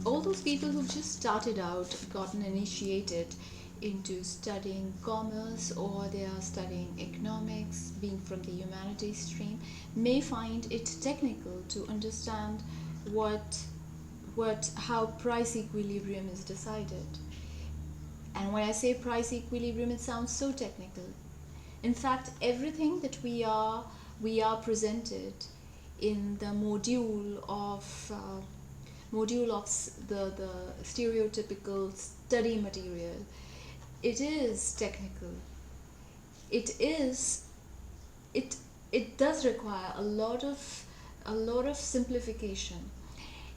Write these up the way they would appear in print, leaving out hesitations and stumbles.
all those people who've just started out, gotten initiated into studying commerce, or they are studying economics, being from the humanities stream, may find it technical to understand how price equilibrium is decided. And when I say price equilibrium, it sounds so technical. In fact, everything that we are presented in the module of the stereotypical study material, it is technical. It does require a lot of simplification.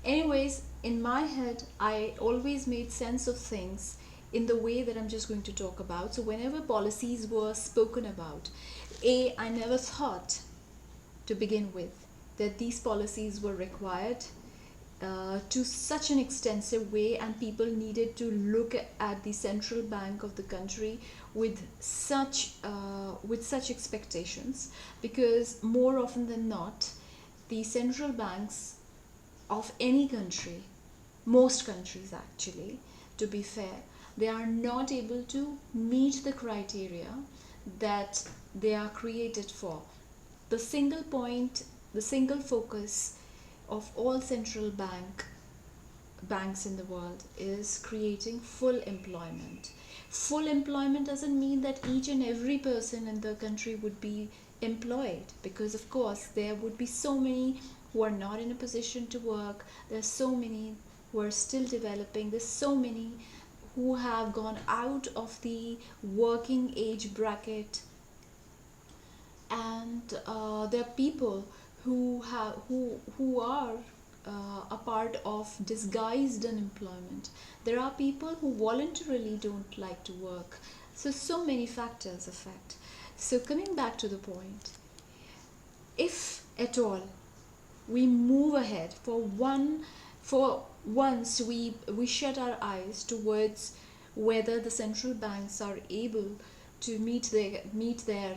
Anyways, in my head, I always made sense of things in the way that I'm just going to talk about. So whenever policies were spoken about, I never thought to begin with that these policies were required to such an extensive way, and people needed to look at the central bank of the country with such expectations, because more often than not, the central banks of any country, most countries actually, to be fair, they are not able to meet the criteria that they are created for. The single point, the single focus of all central banks in the world is creating full employment. Full employment doesn't mean that each and every person in the country would be employed, because of course there would be so many who are not in a position to work. There's so many who are still developing. There's so many who have gone out of the working age bracket, and there are people who are a part of disguised unemployment. There are people who voluntarily don't like to work. So many factors affect. So coming back to the point, if at all we move ahead for once we shut our eyes towards whether the central banks are able to meet their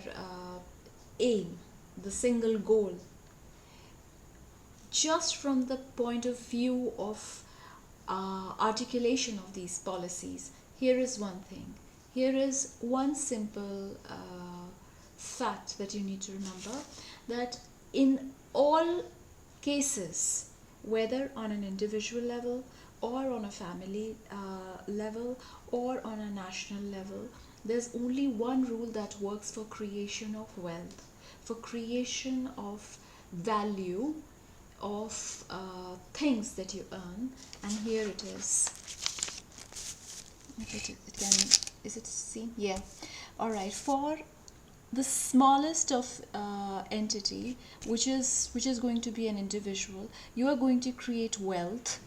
aim, the single goal, just from the point of view of articulation of these policies, here is one thing. Here is one simple fact that you need to remember, that in all cases, whether on an individual level or on a family level or on a national level, there's only one rule that works for creation of wealth, for creation of value, of things that you earn. And here it is. Is it seen? Yeah. All right. For the smallest of entity, which is going to be an individual, you are going to create wealth.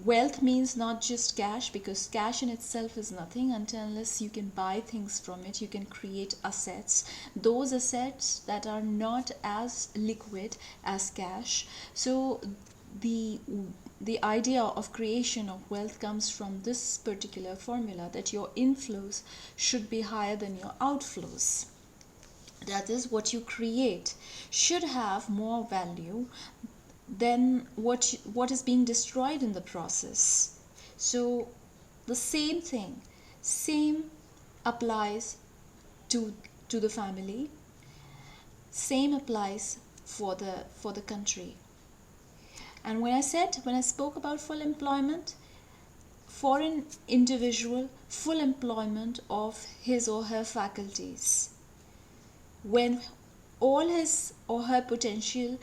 Wealth means not just cash, because cash in itself is nothing unless you can buy things from it. You can create assets, those assets that are not as liquid as cash. So the idea of creation of wealth comes from this particular formula, that your inflows should be higher than your outflows. That is, what you create should have more value than what is being destroyed in the process. So the same applies to the family, same applies for the country. And when I spoke about full employment, for an individual, full employment of his or her faculties, when all his or her potential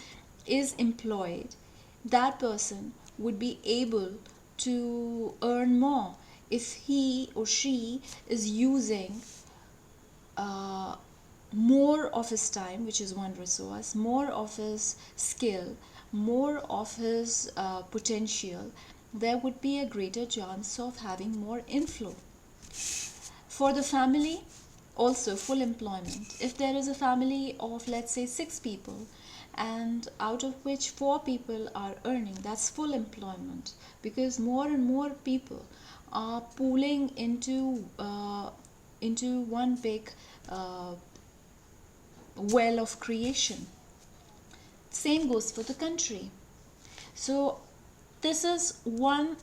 is employed, that person would be able to earn more if he or she is using more of his time, which is one resource, more of his skill, more of his potential. There would be a greater chance of having more inflow. For the family, also full employment. If there is a family of, let's say, 6 people, and out of which 4 people are earning, that's full employment, because more and more people are pooling into one big well of creation. Same goes for the country. So this is one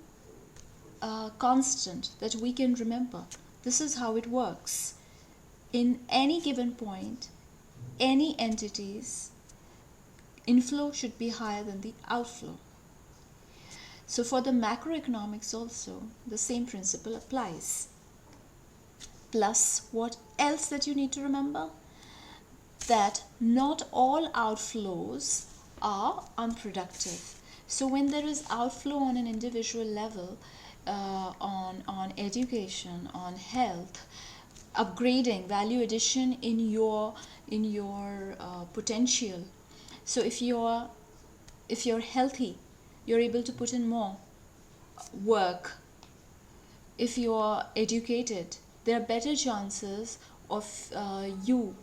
constant that we can remember. This is how it works. In any given point, any entity's inflow should be higher than the outflow. So for the macroeconomics also, the same principle applies. Plus, what else that you need to remember? That not all outflows are unproductive. So when there is outflow on an individual level, on education, on health, upgrading, value addition in your potential. So if you're healthy, you're able to put in more work. If you're educated, there are better chances of you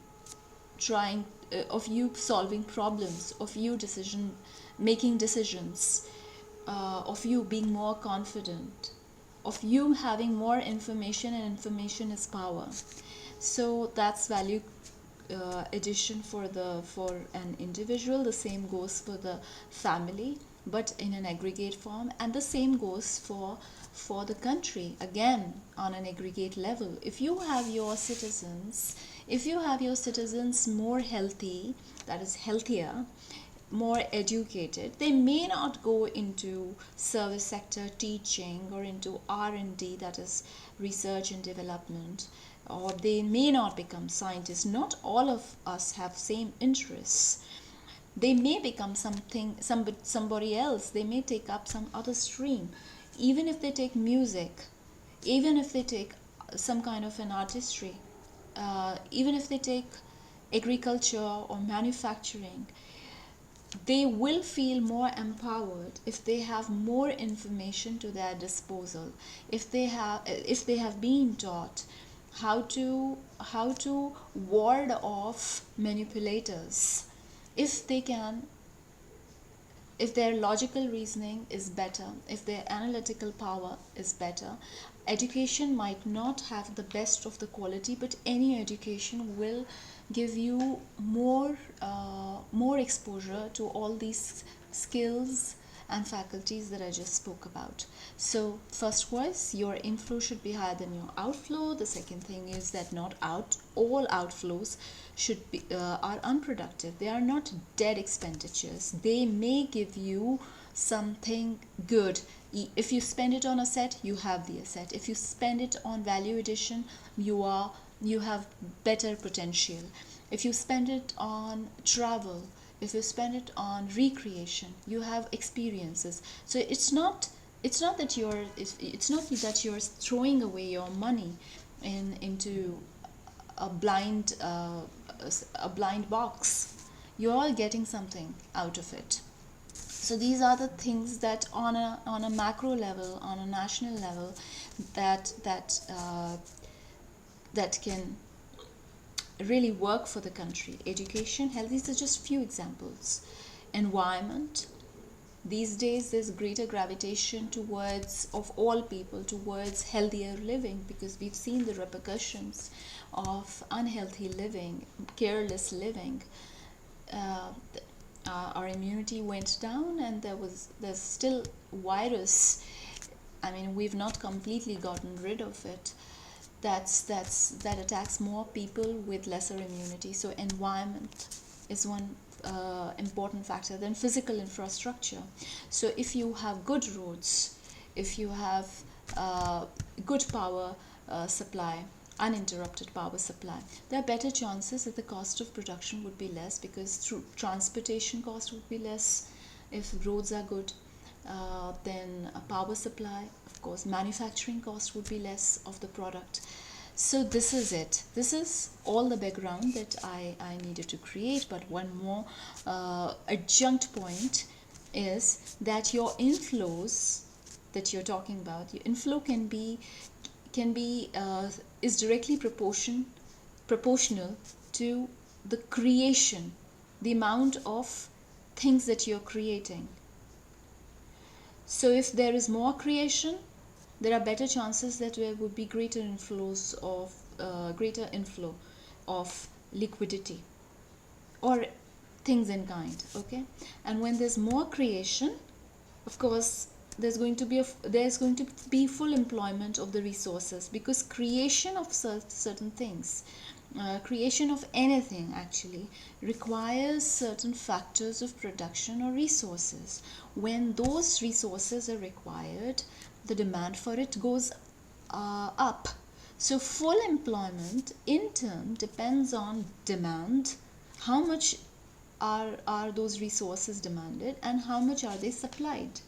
solving problems, of you making decisions, of you being more confident, of you having more information, and information is power. So that's value addition for an individual. The same goes for the family, but in an aggregate form, and the same goes for the country, again on an aggregate level. If you have your citizens more healthy, that is healthier, more educated, they may not go into service sector teaching or into R&D, that is research and development, or they may not become scientists. Not all of us have same interests. They may become somebody else. They may take up some other stream. Even if they take music, even if they take some kind of an artistry, even if they take agriculture or manufacturing, they will feel more empowered if they have more information to their disposal, if they have been taught how to ward off manipulators, if their logical reasoning is better, if their analytical power is better. Education might not have the best of the quality, but any education will give you more exposure to all these skills and faculties that I just spoke about. So first was, your inflow should be higher than your outflow. The second thing is that not all outflows should be are unproductive. They are not dead expenditures. They may give you something good. If you spend it on asset, you have the asset. If you spend it on value addition, you have better potential. If you spend it on travel, if you spend it on recreation, you have experiences. So it's not that you're throwing away your money into a blind box. You're getting something out of it. So these are the things that on a macro level, on a national level, that can really work for the country. Education, health, these are just few examples. Environment, these days there's greater gravitation of all people towards healthier living, because we've seen the repercussions of unhealthy living, careless living. Our immunity went down, and there's still virus. I mean, we've not completely gotten rid of it. That attacks more people with lesser immunity. So environment is one important factor. Then physical infrastructure. So if you have good roads, if you have good power supply, uninterrupted power supply, there are better chances that the cost of production would be less, because through transportation cost would be less if roads are good. Then a power supply, of course, manufacturing cost would be less of the product. So this is it. This is all the background that I needed to create. But one more adjunct point is that your inflows that you're talking about, your inflow is directly proportional to the creation, the amount of things that you're creating. So if there is more creation, there are better chances that there would be greater inflow of liquidity or things in kind. Okay, and when there's more creation, of course, there's going to be full employment of the resources, because creation of certain things, creation of anything actually, requires certain factors of production or resources. When those resources are required, the demand for it goes up. So full employment in turn depends on demand. How much are those resources demanded, and how much are they supplied?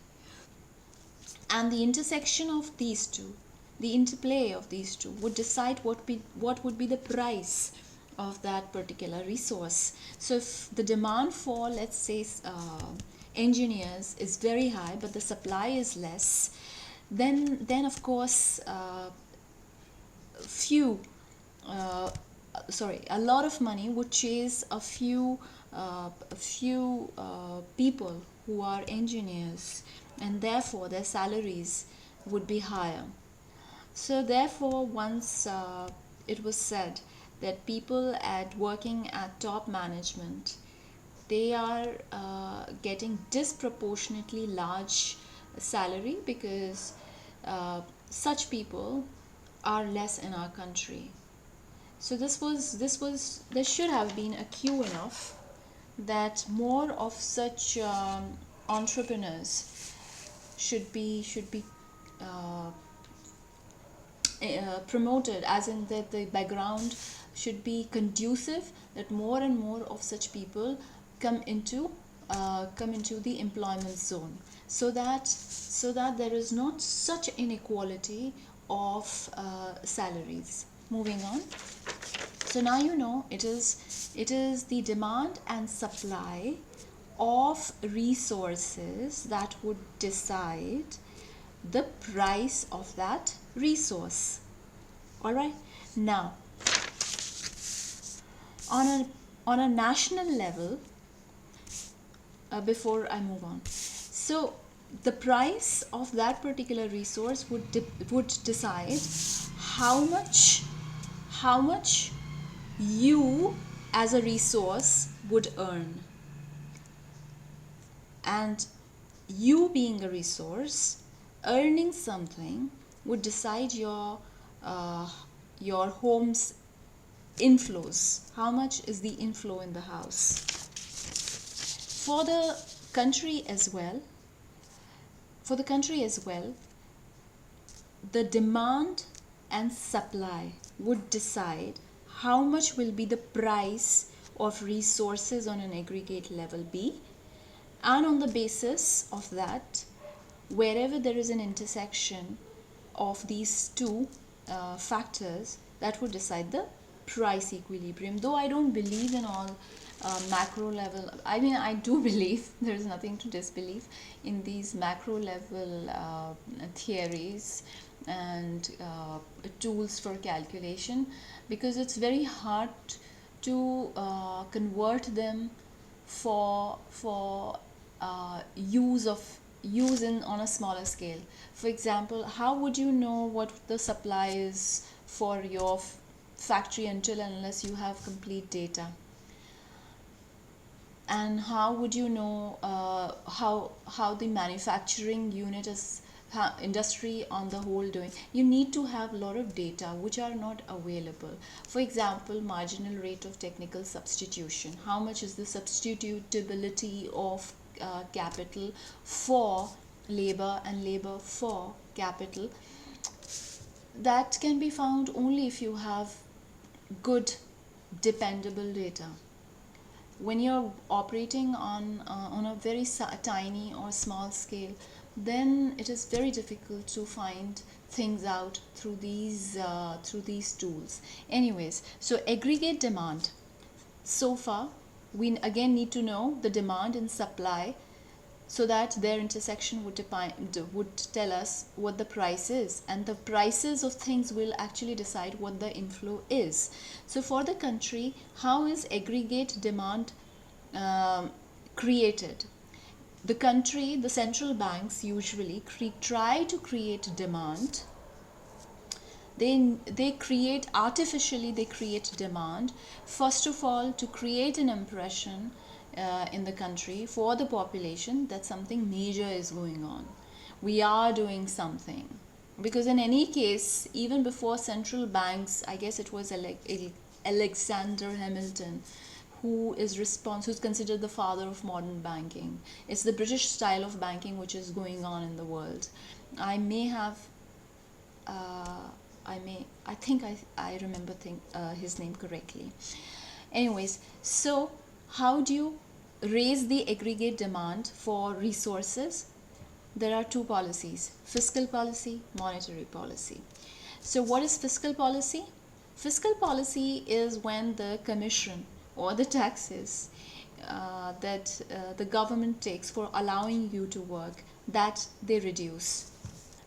And the intersection of these two, the interplay of these two, would decide what would be the price of that particular resource. So if the demand for, let's say, engineers is very high but the supply is less, then of course a lot of money would chase a few people who are engineers, and therefore their salaries would be higher. So therefore, once it was said that people working at top management, they are getting disproportionately large salary, because such people are less in our country. So there should have been a cue enough that more of such entrepreneurs should be promoted, as in that the background should be conducive, that more and more of such people come into the employment zone, so that there is not such inequality of salaries. Moving on. So now you know it is the demand and supply of resources that would decide the price of that resource. All right. Now, on a national level, before I move on, so the price of that particular resource would decide how much you as a resource would earn. And you being a resource, earning something would decide your home's inflows. How much is the inflow in the house? For the country as well, the demand and supply would decide how much will be the price of resources on an aggregate level be, and on the basis of that, wherever there is an intersection of these two factors, that would decide the price equilibrium. Though I don't believe in all macro level, I mean I do believe, there is nothing to disbelieve in these macro level theories and tools for calculation, because it's very hard to convert them for use on a smaller scale. For example, how would you know what the supply is for your factory unless you have complete data? And how would you know how the manufacturing unit is, industry on the whole doing? You need to have a lot of data which are not available. For example, marginal rate of technical substitution. How much is the substitutability of capital for labor and labor for capital? That can be found only if you have good dependable data. When you're operating on a very tiny or small scale, then it is very difficult to find things out through these tools. Anyways, so aggregate demand. So far, we again need to know the demand and supply, so that their intersection would tell us what the price is, and the prices of things will actually decide what the inflow is. So for the country, how is aggregate demand created? The central banks usually try to create demand. They create demand, first of all, to create an impression in the country for the population that something major is going on. we are doing something. Because in any case, even before central banks, I guess it was Alexander Hamilton who's considered the father of modern banking. It's the British style of banking which is going on in the world. I may have I think I remember his name correctly. Anyways, so how do you raise the aggregate demand for resources? There are two policies: fiscal policy, monetary policy. So what is fiscal policy? Fiscal policy is when the commission or the taxes that the government takes for allowing you to work, that they reduce.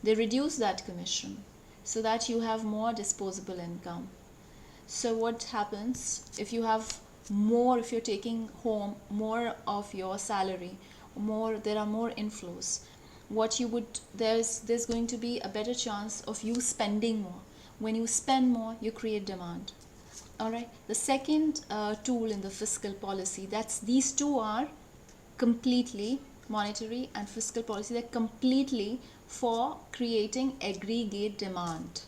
They reduce that commission so that you have more disposable income. So what happens if you have more, if you're taking home more of your salary, there are more inflows, there's going to be a better chance of you spending more. When you spend more, you create demand. All right. The second tool in the fiscal policy, these two are completely, monetary and fiscal policy, they're completely for creating aggregate demand.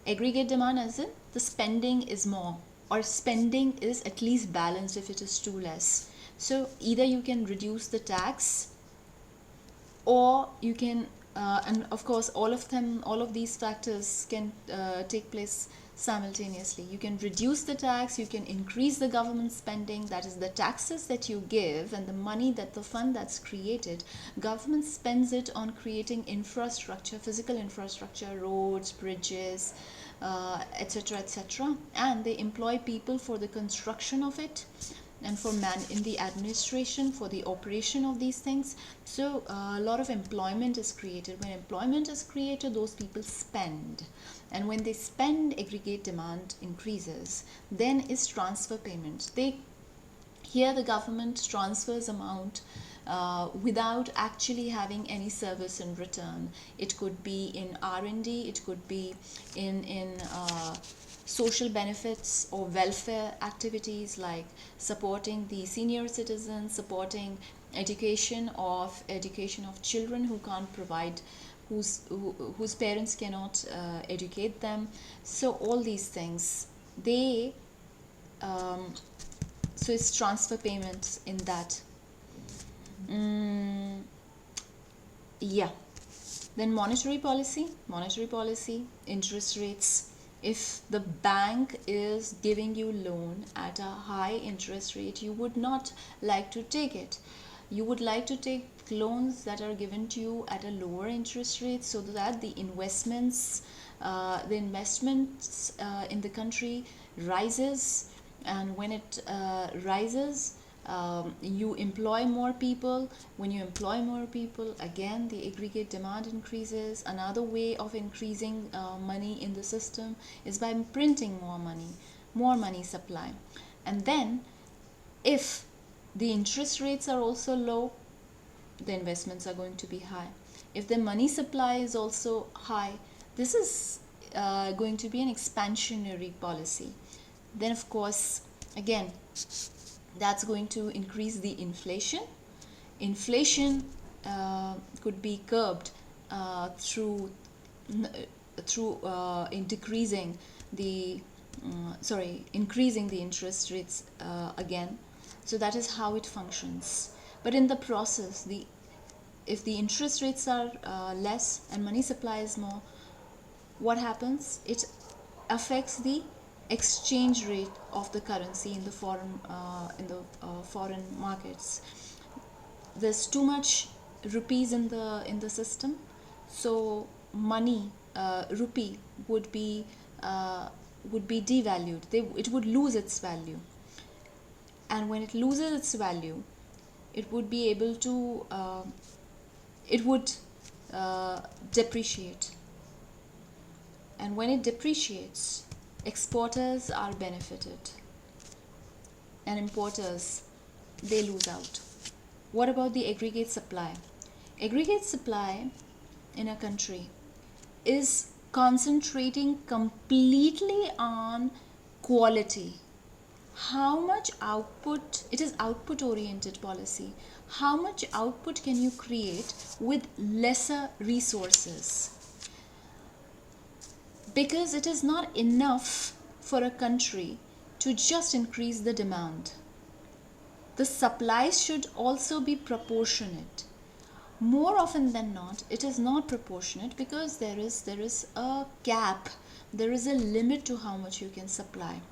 Aggregate demand as in the spending is more, or spending is at least balanced if it is too less. So either you can reduce the tax, or you can and of course all of these factors can take place simultaneously. You can reduce the tax, you can increase the government spending, that is the taxes that you give and the money, that the fund that's created, government spends it on creating infrastructure, physical infrastructure, roads, bridges, etc., etc., and they employ people for the construction of it and for in the administration, for the operation of these things. So a lot of employment is created. When employment is created, those people spend, and when they spend, aggregate demand increases. Then is transfer payment. Here the government transfers amount without actually having any service in return. It could be in R&D, it could be in social benefits or welfare activities like supporting the senior citizens, supporting education of children who can't provide, whose parents cannot educate them. So all these things, so it's transfer payments in that. Yeah. Then monetary policy, interest rates. If the bank is giving you loan at a high interest rate, you would not like to take it. You would like to take loans that are given to you at a lower interest rate, so that the investments in the country rises, and when it rises, you employ more people. When you employ more people, again the aggregate demand increases. Another way of increasing money in the system is by printing more money supply. And then if the interest rates are also low, the investments are going to be high. If the money supply is also high, this is going to be an expansionary policy. Then of course, again, that's going to increase the inflation. Inflation could be curbed through increasing the interest rates again. So that is how it functions. But in the process, if the interest rates are less and money supply is more, what happens? It affects the exchange rate of the currency in the foreign markets. There's too much rupees in the system, so money, rupee would be devalued. It would lose its value, and when it loses its value, it would be able to depreciate, and when it depreciates, exporters are benefited and importers, they lose out. What about the aggregate supply? Aggregate supply in a country is concentrating completely on quality, how much output, it is output oriented policy, how much output can you create with lesser resources? Because it is not enough for a country to just increase the demand. The supplies should also be proportionate. More often than not, it is not proportionate because there is a cap, there is a limit to how much you can supply.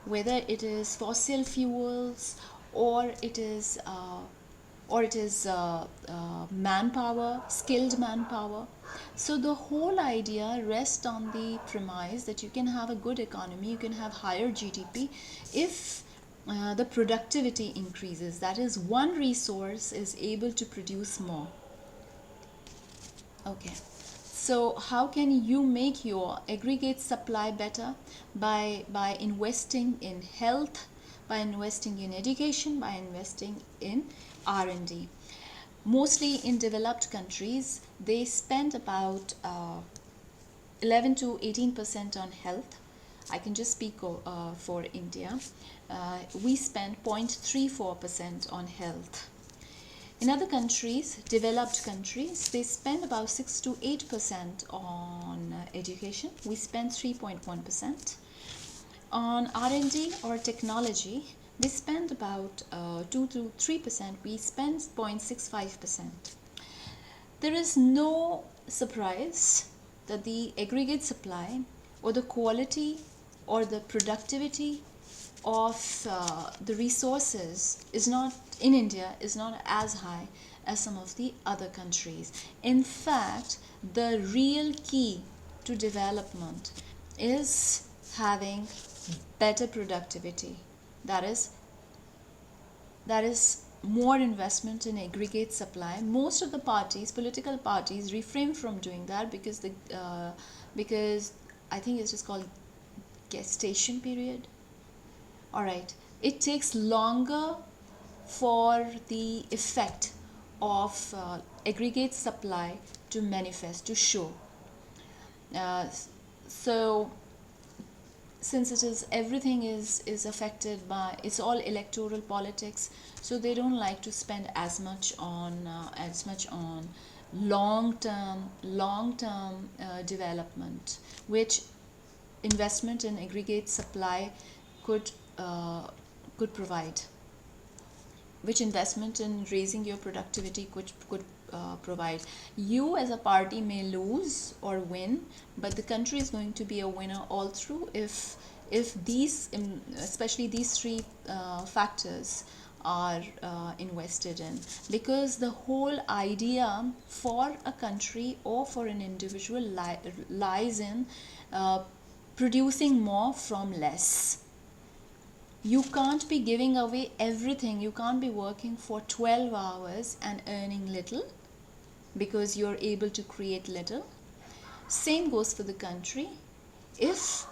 Whether it is fossil fuels or it is manpower, skilled manpower. So the whole idea rests on the premise that you can have a good economy, you can have higher GDP if the productivity increases. That is, one resource is able to produce more. Okay. So how can you make your aggregate supply better? By investing in health, by investing in education, by investing in R&D. Mostly in developed countries, they spend about 11 to 18% on health. I can just speak for India. We spend 0.34% on health. In other countries, developed countries, they spend about 6 to 8% on education. We spend 3.1%. On R&D or technology, they spend about 2 to 3%. We spend 0.65%. There is no surprise that the aggregate supply or the quality or the productivity of the resources is not in India is not as high as some of the other countries. In fact, the real key to development is having better productivity. That is more investment in aggregate supply. Most of the parties, political parties, refrain from doing that because because I think it's just called gestation period. All right, it takes longer for the effect of aggregate supply to manifest, to show. So since it is everything is affected by, it's all electoral politics, so they don't like to spend as much on long term development, which investment in aggregate supply could provide, which investment in raising your productivity could provide. You as a party may lose or win, but the country is going to be a winner all through if these, especially these three factors are invested in. Because the whole idea for a country or for an individual lies in producing more from less. You can't be giving away everything. You can't be working for 12 hours and earning little because you're able to create little. Same goes for the country. If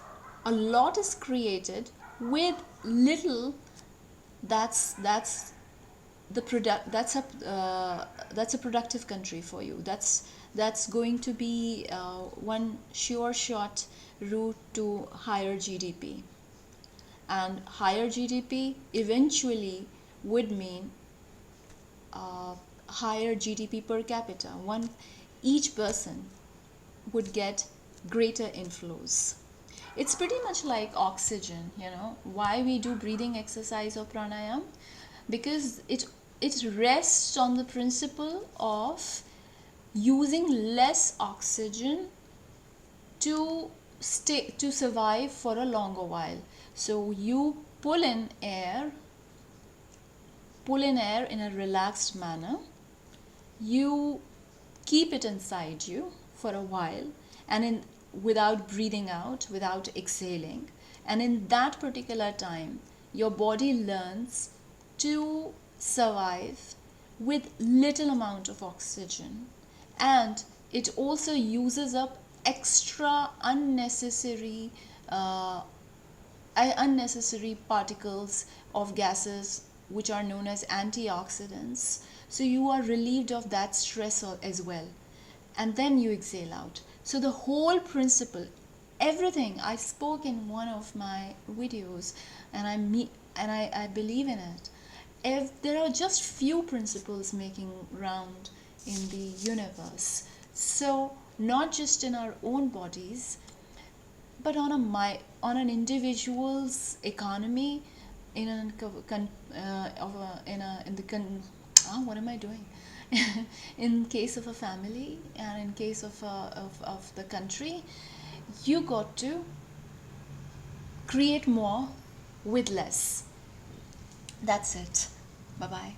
a lot is created with little, that's a productive country for you. That's going to be one sure shot route to higher GDP. And higher GDP eventually would mean higher GDP per capita. Each person would get greater inflows. It's pretty much like oxygen, why we do breathing exercise or pranayam, because it rests on the principle of using less oxygen to survive for a longer while. So you pull in air in a relaxed manner, you keep it inside you for a while, and without breathing out, without exhaling, and in that particular time your body learns to survive with little amount of oxygen, and it also uses up extra unnecessary particles of gases which are known as antioxidants. So you are relieved of that stress as well, and then you exhale out. So the whole principle, everything I spoke in one of my videos, and and I believe in it. If there are just few principles making round in the universe, so not just in our own bodies, but on on an individual's economy, in an in the what am I doing? In case of a family, and in case of the country, you got to create more with less. That's it. Bye bye.